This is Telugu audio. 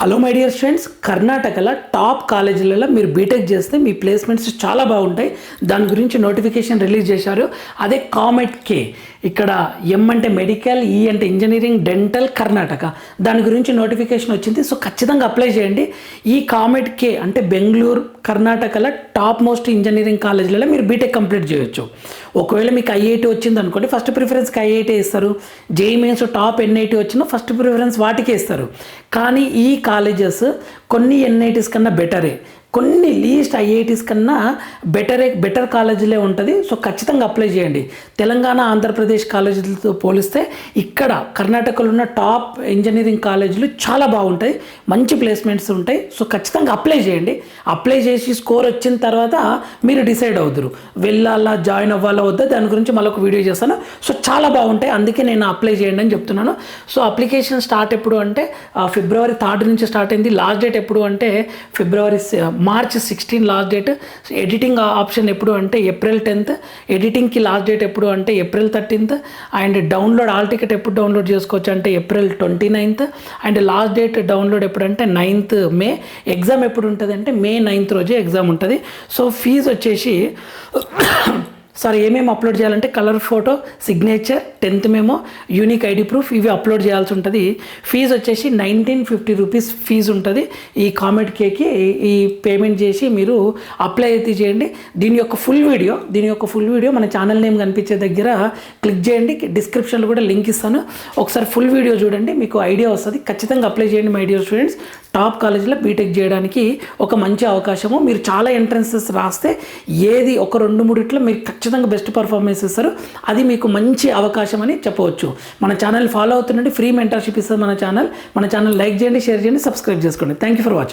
హలో మై డియర్ ఫ్రెండ్స్, కర్ణాటకలో టాప్ కాలేజీలలో మీరు బీటెక్ చేస్తే మీ ప్లేస్మెంట్స్ చాలా బాగుంటాయి. దాని గురించి నోటిఫికేషన్ రిలీజ్ చేశారు. అదే కామెట్ కే. ఇక్కడ ఎం అంటే మెడికల్, ఈ అంటే ఇంజనీరింగ్, డెంటల్, కర్ణాటక. దాని గురించి నోటిఫికేషన్ వచ్చింది. సో ఖచ్చితంగా అప్లై చేయండి. ఈ కామెట్ కే అంటే బెంగళూరు, కర్ణాటకలో టాప్ మోస్ట్ ఇంజనీరింగ్ కాలేజీలలో మీరు బీటెక్ కంప్లీట్ చేయొచ్చు. ఒకవేళ మీకు ఐఐటి వచ్చింది అనుకోండి, ఫస్ట్ ప్రిఫరెన్స్కి ఐఐటి ఇస్తారు. జేఈ మెయిన్స్ టాప్ ఎన్ఐటి వచ్చినా ఫస్ట్ ప్రిఫరెన్స్ వాటికే ఇస్తారు. కానీ ఈ కాలేజెస్ కొన్ని ఎన్ఐటీస్ కన్నా బెటరే, కొన్ని లీస్ట్ ఐఐటీస్ కన్నా బెటర్ కాలేజీలే ఉంటుంది. సో ఖచ్చితంగా అప్లై చేయండి. తెలంగాణ, ఆంధ్రప్రదేశ్ కాలేజీలతో పోలిస్తే ఇక్కడ కర్ణాటకలో ఉన్న టాప్ ఇంజనీరింగ్ కాలేజీలు చాలా బాగుంటాయి, మంచి ప్లేస్మెంట్స్ ఉంటాయి. సో ఖచ్చితంగా అప్లై చేయండి. అప్లై చేసి స్కోర్ వచ్చిన తర్వాత మీరు డిసైడ్ అవుతారు వెళ్ళాలా, జాయిన్ అవ్వాలా వద్దా. దాని గురించి మళ్ళీ ఒక వీడియో చేస్తాను. సో చాలా బాగుంటాయి, అందుకే నేను అప్లై చేయండి అని చెప్తున్నాను. సో అప్లికేషన్ స్టార్ట్ ఎప్పుడు అంటే ఫిబ్రవరి 3 నుంచి స్టార్ట్ అయింది. లాస్ట్ డేట్ ఎప్పుడు అంటే March 16 last date. Editing option ఎప్పుడు అంటే ఏప్రిల్ 10th. ఎడిటింగ్కి లాస్ట్ డేట్ ఎప్పుడు అంటే April 13th. And download all ticket ఎప్పుడు డౌన్లోడ్ చేసుకోవచ్చు అంటే April 29th. And last date download ఎప్పుడు అంటే 9th మే. ఎగ్జామ్ ఎప్పుడు ఉంటుంది అంటే మే 9th రోజే ఎగ్జామ్ ఉంటుంది. సో ఫీజు వచ్చేసి ఏమేమి అప్లోడ్ చేయాలంటే colour photo, signature, 10th memo, unique ID proof, ఇవి అప్లోడ్ చేయాల్సి ఉంటుంది. ఫీజు వచ్చేసి 1950 రూపీస్ ఫీజు ఉంటుంది. ఈ కామెట్ కేకి ఈ పేమెంట్ చేసి మీరు అప్లై అయితే చేయండి. దీని యొక్క ఫుల్ వీడియో మన ఛానల్ నేమ్ కనిపించే దగ్గర క్లిక్ చేయండి. డిస్క్రిప్షన్లో కూడా లింక్ ఇస్తాను. ఒకసారి ఫుల్ వీడియో చూడండి, మీకు ఐడియా వస్తుంది. ఖచ్చితంగా అప్లై చేయండి మై డియర్ స్టూడెంట్స్. టాప్ కాలేజీలో బీటెక్ చేయడానికి ఒక మంచి అవకాశము. మీరు చాలా ఎంట్రన్సెస్ రాస్తే ఏది ఒక 2-3 మీరు ఖచ్చితంగా బెస్ట్ పర్ఫార్మెన్స్ ఇస్తారు. అది మీకు మంచి అవకాశం అని చెప్పవచ్చు. మన ఛానల్ ఫాలో అవుతుండండి. ఫ్రీ మెంటర్షిప్ ఇస్తుంది మన ఛానల్ లైక్ చేయండి, షేర్ చేయండి, సబ్స్క్రైబ్ చేసుకోండి. Thank you for watching.